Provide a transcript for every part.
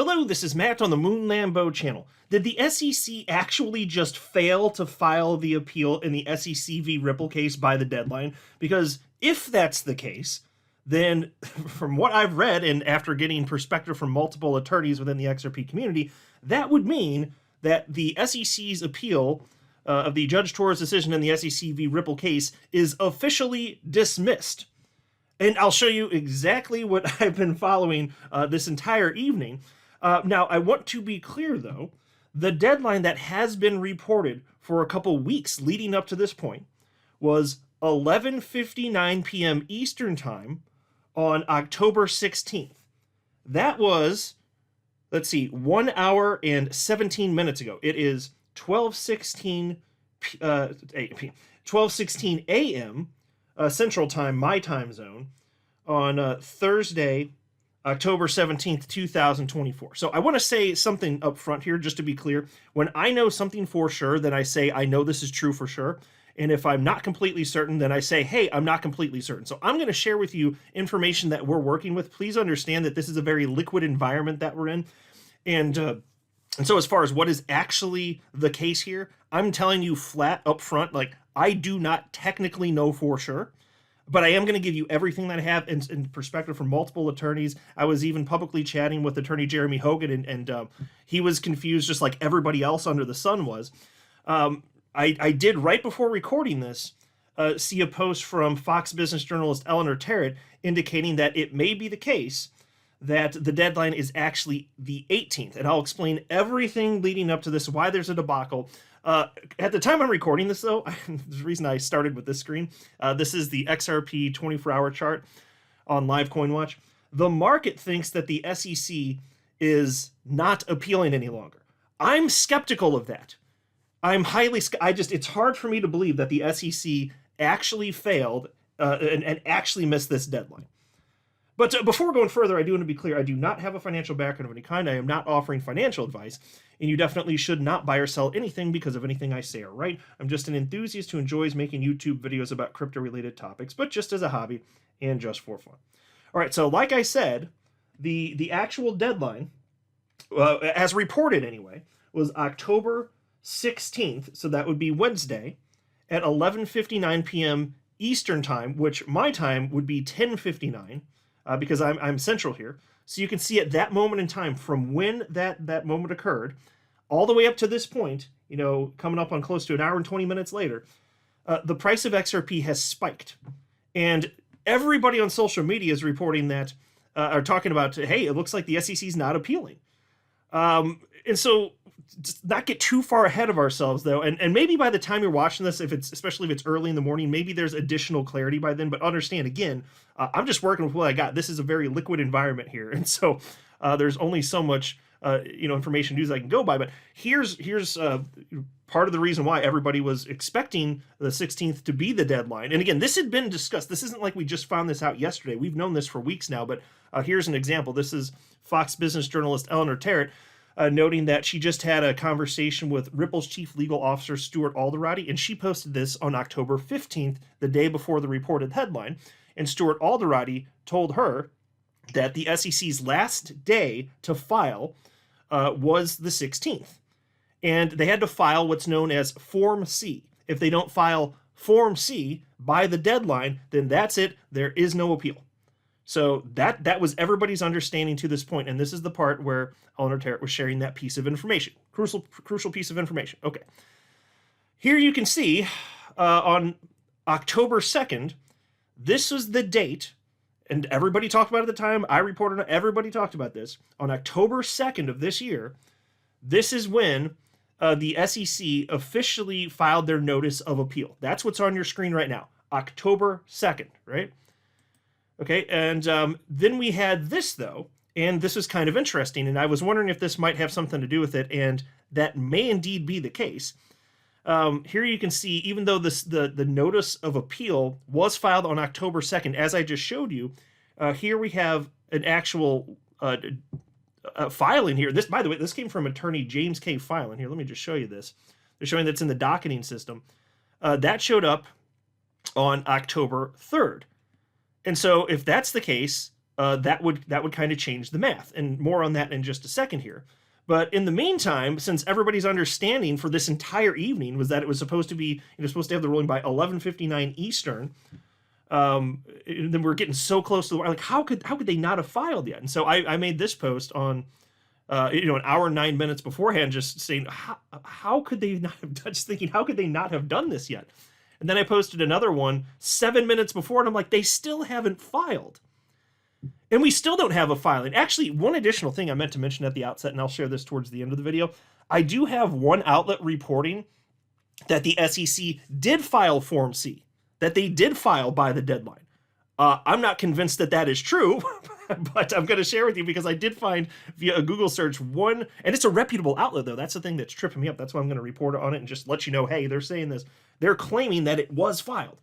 Hello, this is Matt on the Moon Lambo channel. Did the SEC actually just fail to file the appeal in the SEC v. Ripple case by the deadline? Because if that's the case, then from what I've read and after getting perspective from multiple attorneys within the XRP community, that would mean that the SEC's appeal of the Judge Torres decision in the SEC v. Ripple case is officially dismissed. And I'll show you exactly what I've been following this entire evening. Now, I want to be clear, though, the deadline that has been reported for a couple weeks leading up to this point was 11:59 p.m. Eastern Time on October 16th. That was, let's see, 1 hour and 17 minutes ago. It is 12:16 a.m. Central Time, my time zone, on Thursday, October 17th, 2024. So I want to say something up front here, just to be clear. When I know something for sure, then I say, I know this is true for sure. And if I'm not completely certain, then I say, hey, I'm not completely certain. So I'm going to share with you information that we're working with. Please understand that this is a very liquid environment that we're in. And so as far as what is actually the case here, I'm telling you flat up front, like, I do not technically know for sure. But I am going to give you everything that I have in perspective from multiple attorneys. I was even publicly chatting with attorney Jeremy Hogan, and he was confused just like everybody else under the sun was. I did, right before recording this, see a post from Fox Business journalist Eleanor Terrett indicating that it may be the case that the deadline is actually the 18th. And I'll explain everything leading up to this, why there's a debacle. At the time I'm recording this, though, the reason I started with this screen, this is the XRP 24-hour chart on Live Coin Watch. The market thinks that the SEC is not appealing any longer. I'm skeptical of that. I'm highly, it's hard for me to believe that the SEC actually failed and actually missed this deadline. But before going further, I do want to be clear, I do not have a financial background of any kind. I am not offering financial advice, and you definitely should not buy or sell anything because of anything I say or write. I'm just an enthusiast who enjoys making YouTube videos about crypto-related topics, but just as a hobby and just for fun. All right, so like I said, the actual deadline, as reported anyway, was October 16th, so that would be Wednesday, at 11:59 p.m. Eastern Time, which my time would be 10:59, because I'm central here. So you can see at that moment in time, from when that moment occurred, all the way up to this point, you know, coming up on close to an hour and 20 minutes later, the price of XRP has spiked. And everybody on social media is reporting that, are talking about, hey, it looks like the SEC is not appealing. And so, just not get too far ahead of ourselves, though, and maybe by the time you're watching this, especially if it's early in the morning, maybe there's additional clarity by then. But understand, again, I'm just working with what I got. This is a very liquid environment here, and so there's only so much information news I can go by. But here's part of the reason why everybody was expecting the 16th to be the deadline. And again, this had been discussed. This isn't like we just found this out yesterday. We've known this for weeks now. But here's an example. This is Fox Business journalist Eleanor Terrett, noting that she just had a conversation with Ripple's chief legal officer, Stuart Alderati, and she posted this on October 15th, the day before the reported headline. And Stuart Alderati told her that the SEC's last day to file was the 16th. And they had to file what's known as Form C. If they don't file Form C by the deadline, then that's it. There is no appeal. So that was everybody's understanding to this point, and this is the part where Eleanor Terrett was sharing that piece of information. Crucial piece of information. Okay. Here you can see on October 2nd, this was the date, and everybody talked about it at the time. I reported on it. Everybody talked about this. On October 2nd of this year, this is when the SEC officially filed their notice of appeal. That's what's on your screen right now. October 2nd, right? Okay, and then we had this, though, and this was kind of interesting, and I was wondering if this might have something to do with it, and that may indeed be the case. Here you can see, even though the notice of appeal was filed on October 2nd, as I just showed you, here we have an actual filing here. This, by the way, this came from attorney James K. Filing. Here, let me just show you this. They're showing that's in the docketing system. That showed up on October 3rd. And so if that's the case, that would kind of change the math. And more on that in just a second here. But in the meantime, since everybody's understanding for this entire evening was that it was supposed to be, supposed to have the ruling by 11:59 Eastern, then we're getting so close to the, like, how could they not have filed yet? And so I made this post on, an hour and 9 minutes beforehand, just saying, how could they not have done, just thinking, how could they not have done this yet? And then I posted another one 7 minutes before, and I'm like, they still haven't filed. And we still don't have a filing. Actually, one additional thing I meant to mention at the outset, and I'll share this towards the end of the video. I do have one outlet reporting that the SEC did file Form C, that they did file by the deadline. I'm not convinced that that is true, but I'm going to share with you because I did find via a Google search one, and it's a reputable outlet, though. That's the thing that's tripping me up. That's why I'm going to report on it and just let you know, hey, they're saying this. They're claiming that it was filed.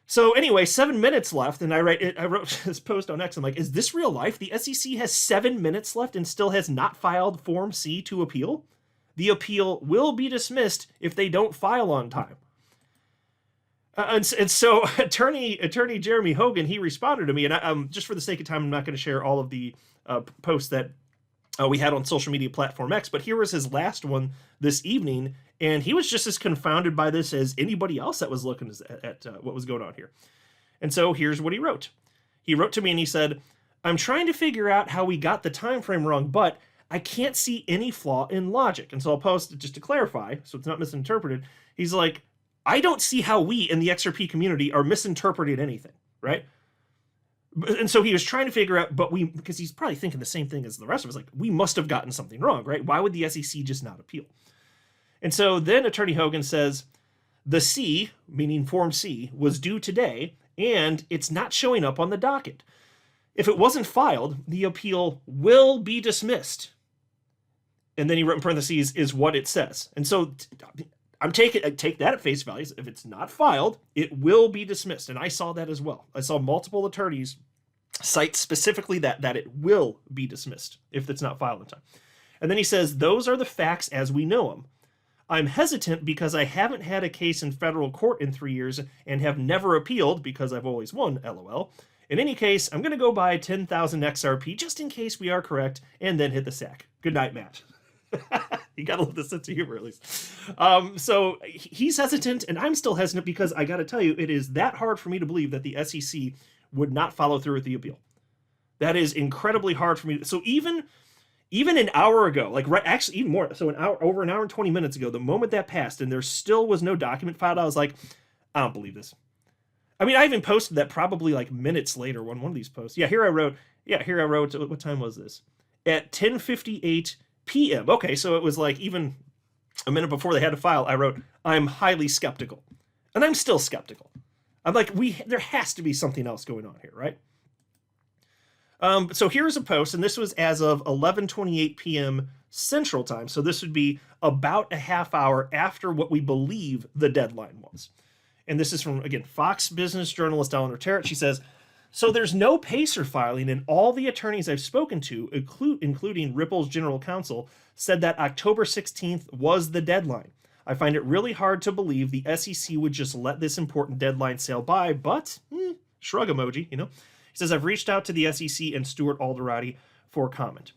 So anyway, 7 minutes left, and I wrote this post on X. I'm like, is this real life? The SEC has 7 minutes left and still has not filed Form C to appeal? The appeal will be dismissed if they don't file on time. And so attorney Jeremy Hogan, he responded to me, and just for the sake of time, I'm not going to share all of the posts that we had on social media platform X, but here was his last one this evening, and he was just as confounded by this as anybody else that was looking at what was going on here. And so here's what he wrote. He wrote to me and he said, I'm trying to figure out how we got the time frame wrong, but I can't see any flaw in logic. And so I'll post it just to clarify, so it's not misinterpreted. He's like, I don't see how we in the XRP community are misinterpreting anything, right? And so he was trying to figure out, because he's probably thinking the same thing as the rest of us, like, we must have gotten something wrong, right? Why would the SEC just not appeal? And so then Attorney Hogan says, the C, meaning Form C, was due today, and it's not showing up on the docket. If it wasn't filed, the appeal will be dismissed. And then he wrote in parentheses, is what it says. And so I take that at face value. If it's not filed, it will be dismissed. And I saw that as well. I saw multiple attorneys cite specifically that it will be dismissed if it's not filed in time. And then he says, those are the facts as we know them. I'm hesitant because I haven't had a case in federal court in 3 years and have never appealed because I've always won, LOL. In any case, I'm going to go buy 10,000 XRP just in case we are correct and then hit the sack. Good night, Matt. You gotta love the sense of humor, at least. So he's hesitant, and I'm still hesitant because I gotta tell you, it is that hard for me to believe that the SEC would not follow through with the appeal. That is incredibly hard for me. So even an hour ago, like actually even more, so over an hour and 20 minutes ago, the moment that passed and there still was no document filed, I was like, I don't believe this. I mean, I even posted that probably like minutes later on one of these posts. Here I wrote, what time was this? At 10:58 p.m. Okay, so it was like even a minute before they had to file, I wrote, I'm highly skeptical. And I'm still skeptical. I'm like, there has to be something else going on here, right? So here's a post, and this was as of 11:28 p.m. Central Time. So this would be about a half hour after what we believe the deadline was. And this is from, again, Fox Business journalist Eleanor Terrett. She says, so there's no PACER filing, and all the attorneys I've spoken to, including Ripple's general counsel, said that October 16th was the deadline. I find it really hard to believe the SEC would just let this important deadline sail by, but shrug emoji, He says, I've reached out to the SEC and Stuart Alderati for comment.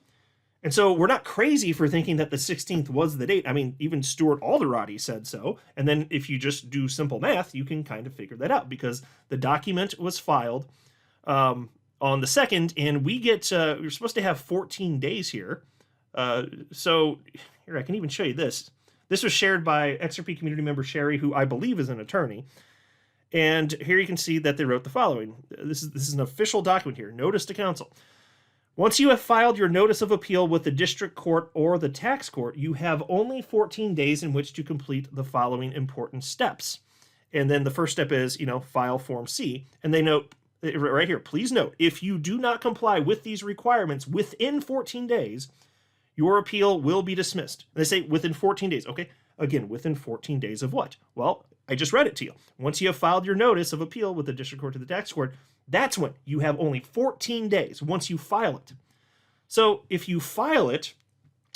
And so we're not crazy for thinking that the 16th was the date. I mean, even Stuart Alderati said so. And then if you just do simple math, you can kind of figure that out because the document was filed on the 2nd, and we're supposed to have 14 days here. So here, I can even show you this. This was shared by XRP community member Sherry, who I believe is an attorney. And here you can see that they wrote the following. This is an official document here. Notice to counsel. Once you have filed your notice of appeal with the district court or the tax court, you have only 14 days in which to complete the following important steps. And then the first step is, file Form C. And they note right here, please note, if you do not comply with these requirements within 14 days, your appeal will be dismissed. And they say within 14 days. Okay, again, within 14 days of what? Well, I just read it to you. Once you have filed your notice of appeal with the district court to the tax court, that's when you have only 14 days once you file it. So if you file it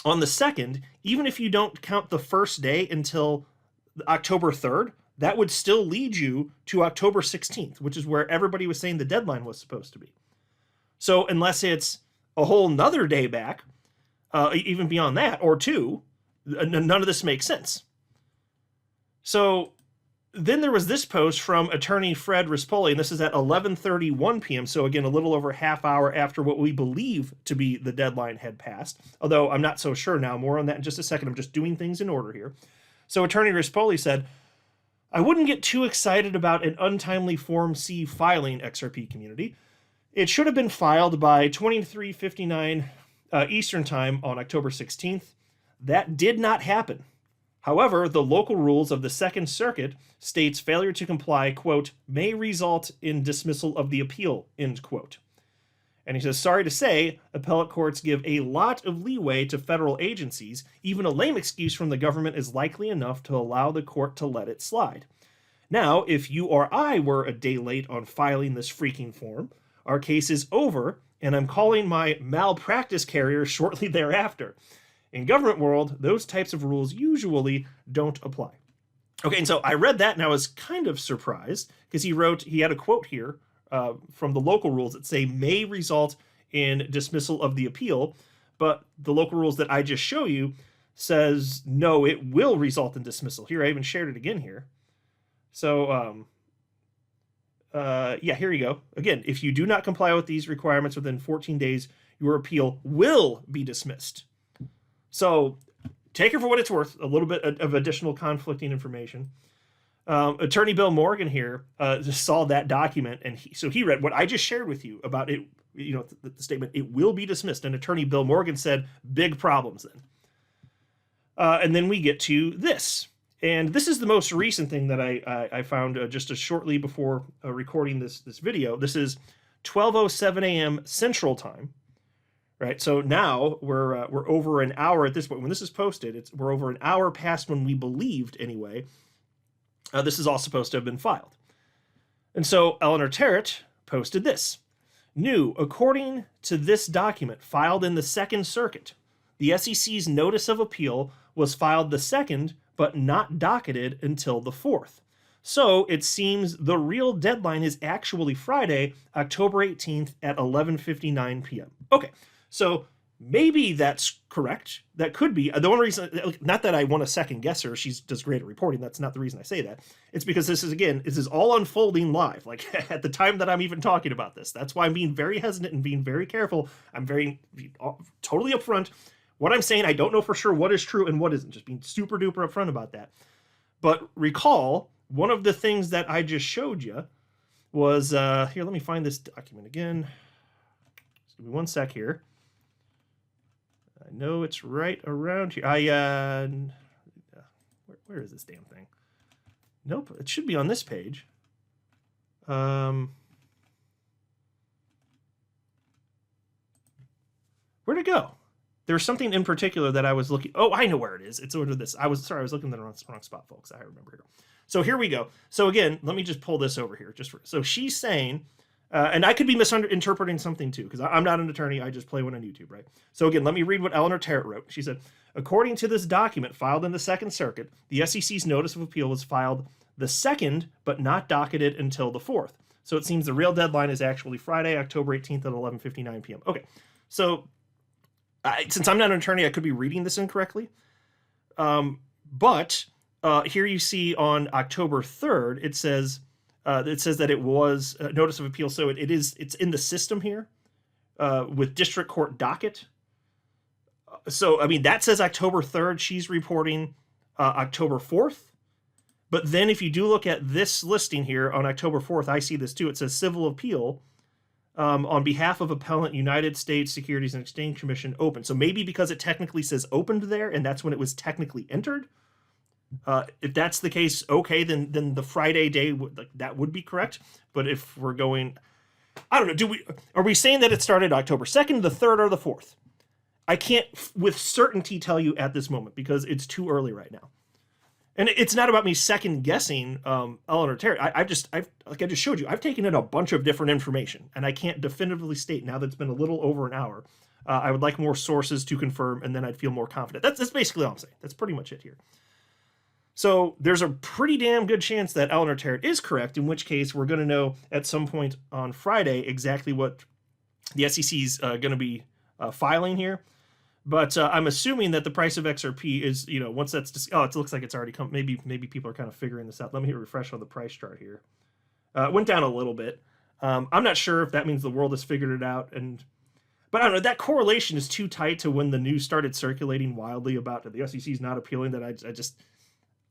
on the 2nd, even if you don't count the first day until October 3rd, that would still lead you to October 16th, which is where everybody was saying the deadline was supposed to be. So unless it's a whole nother day back, even beyond that, or two, none of this makes sense. So then there was this post from attorney Fred Rispoli, and this is at 11:31 p.m. So again, a little over half hour after what we believe to be the deadline had passed. Although I'm not so sure now. More on that in just a second. I'm just doing things in order here. So attorney Rispoli said, I wouldn't get too excited about an untimely Form C filing, XRP community. It should have been filed by 23:59 Eastern Time on October 16th. That did not happen. However, the local rules of the Second Circuit states failure to comply, quote, may result in dismissal of the appeal, end quote. And he says, sorry to say, appellate courts give a lot of leeway to federal agencies. Even a lame excuse from the government is likely enough to allow the court to let it slide. Now, if you or I were a day late on filing this freaking form, our case is over, and I'm calling my malpractice carrier shortly thereafter. In government world, those types of rules usually don't apply. Okay, and so I read that and I was kind of surprised because he had a quote here from the local rules that say may result in dismissal of the appeal, but the local rules that I just show you says no, it will result in dismissal. Here, I even shared it again here. So, yeah, here you go. Again, if you do not comply with these requirements within 14 days, your appeal will be dismissed. So take it for what it's worth, a little bit of additional conflicting information. Attorney Bill Morgan here just saw that document, and he read what I just shared with you about it, the statement, it will be dismissed. And Attorney Bill Morgan said, big problems then. And then we get to this. And this is the most recent thing that I found just shortly before recording this video. This is 12:07 a.m. Central Time. Right, so now we're over an hour at this point. When this is posted, we're over an hour past when we believed, anyway. This is all supposed to have been filed. And so Eleanor Terrett posted this. New, according to this document filed in the Second Circuit, the SEC's notice of appeal was filed the 2nd, but not docketed until the 4th. So it seems the real deadline is actually Friday, October 18th at 11:59 p.m. Okay. So maybe that's correct. That could be. The only reason, not that I want to second guess her, she does great at reporting. That's not the reason I say that. It's because this is all unfolding live, like at the time that I'm even talking about this. That's why I'm being very hesitant and being very careful. I'm very totally upfront. What I'm saying, I don't know for sure what is true and what isn't. Just being super duper upfront about that. But recall, one of the things that I just showed you was, here, let me find this document again. Just give me one sec here. I know it's right around here. Where is this damn thing? Nope, it should be on this page. Where'd it go? There's something in particular that I was looking. Oh, I know where it is. It's under this. I was looking in the wrong spot, folks. I remember here. So here we go. So again, let me just pull this over here. So she's saying, and I could be misinterpreting something too, because I'm not an attorney. I just play one on YouTube, right? So again, let me read what Eleanor Terrett wrote. She said, according to this document filed in the Second Circuit, the SEC's notice of appeal was filed the 2nd, but not docketed until the 4th. So it seems the real deadline is actually Friday, October 18th at 11:59 p.m. Okay, so since I'm not an attorney, I could be reading this incorrectly. But here you see on October 3rd, it says that it was a notice of appeal. So it's in the system here with district court docket. So, I mean, that says October 3rd. She's reporting October 4th. But then if you do look at this listing here on October 4th, I see this too. It says civil appeal on behalf of appellant United States Securities and Exchange Commission open. So maybe because it technically says opened there and that's when it was technically entered. If that's the case, okay, then the Friday day that would be correct. But if we're going, I don't know, are we saying that it started October 2nd, the 3rd, or the 4th? I can't with certainty tell you at this moment because it's too early right now. And it's not about me second guessing Eleanor Terry. I just showed you, I've taken in a bunch of different information, and I can't definitively state now that it's been a little over an hour. I would like more sources to confirm, and then I'd feel more confident. That's basically all I'm saying. That's pretty much it here. So there's a pretty damn good chance that Eleanor Terrett is correct, in which case we're going to know at some point on Friday exactly what the SEC's going to be filing here. But I'm assuming that the price of XRP is, once that's it looks like it's already come. Maybe people are kind of figuring this out. Let me hit refresh on the price chart here. It went down a little bit. I'm not sure if that means the world has figured it out, but I don't know. That correlation is too tight to when the news started circulating wildly about the SEC's not appealing. That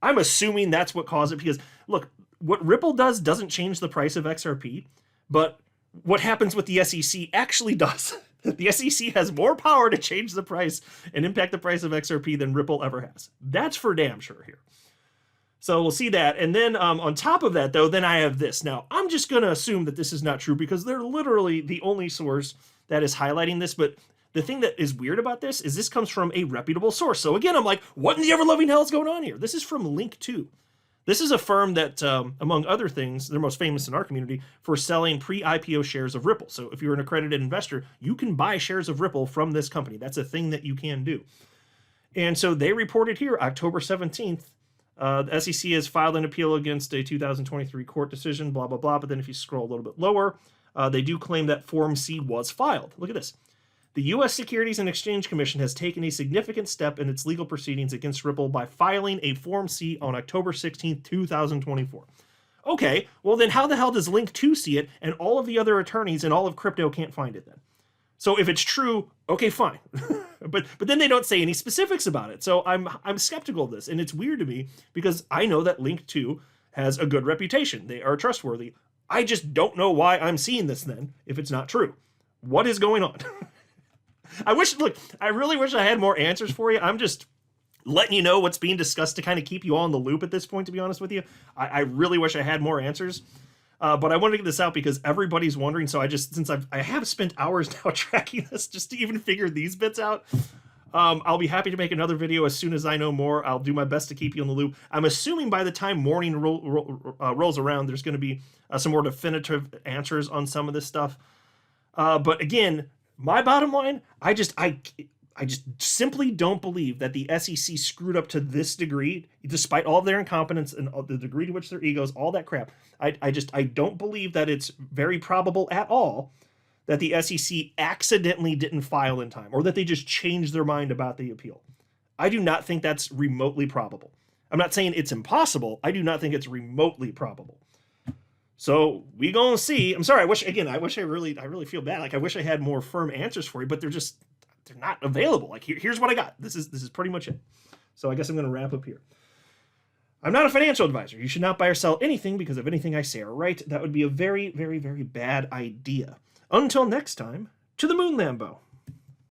I'm assuming that's what caused it, because look, what Ripple doesn't change the price of XRP, but what happens with the SEC actually does. The SEC has more power to change the price and impact the price of XRP than Ripple ever has. That's for damn sure here. So we'll see that. And then on top of that, though, then I have this. Now, I'm just going to assume that this is not true because they're literally the only source that is highlighting this. But the thing that is weird about this is this comes from a reputable source. So again, I'm like, what in the ever-loving hell is going on here? This is from Link2. This is a firm that, among other things, they're most famous in our community for selling pre-IPO shares of Ripple. So if you're an accredited investor, you can buy shares of Ripple from this company. That's a thing that you can do. And so they reported here, October 17th, the SEC has filed an appeal against a 2023 court decision, blah, blah, blah. But then if you scroll a little bit lower, they do claim that Form C was filed. Look at this. The U.S. Securities and Exchange Commission has taken a significant step in its legal proceedings against Ripple by filing a Form C on October 16, 2024. Okay, well then how the hell does Link2 see it and all of the other attorneys and all of crypto can't find it then? So if it's true, okay, fine. but then they don't say any specifics about it. So I'm skeptical of this. And it's weird to me because I know that Link2 has a good reputation. They are trustworthy. I just don't know why I'm seeing this then if it's not true. What is going on? I really wish I had more answers for you. I'm just letting you know what's being discussed to kind of keep you all in the loop at this point, to be honest with you. I really wish I had more answers. But I wanted to get this out because everybody's wondering. So since I have spent hours now tracking this just to even figure these bits out, I'll be happy to make another video as soon as I know more. I'll do my best to keep you in the loop. I'm assuming by the time morning rolls around, there's going to be some more definitive answers on some of this stuff. But again, my bottom line, I just simply don't believe that the SEC screwed up to this degree, despite all of their incompetence and the degree to which their egos, all that crap. I don't believe that it's very probable at all that the SEC accidentally didn't file in time or that they just changed their mind about the appeal. I do not think that's remotely probable. I'm not saying it's impossible. I do not think it's remotely probable. So we gonna see. I'm sorry. I wish I really feel bad. Like I wish I had more firm answers for you, but they're not available. Like here's what I got. This is pretty much it. So I guess I'm gonna wrap up here. I'm not a financial advisor. You should not buy or sell anything because of anything I say or write. That would be a very, very, very bad idea. Until next time, to the moon, Lambo.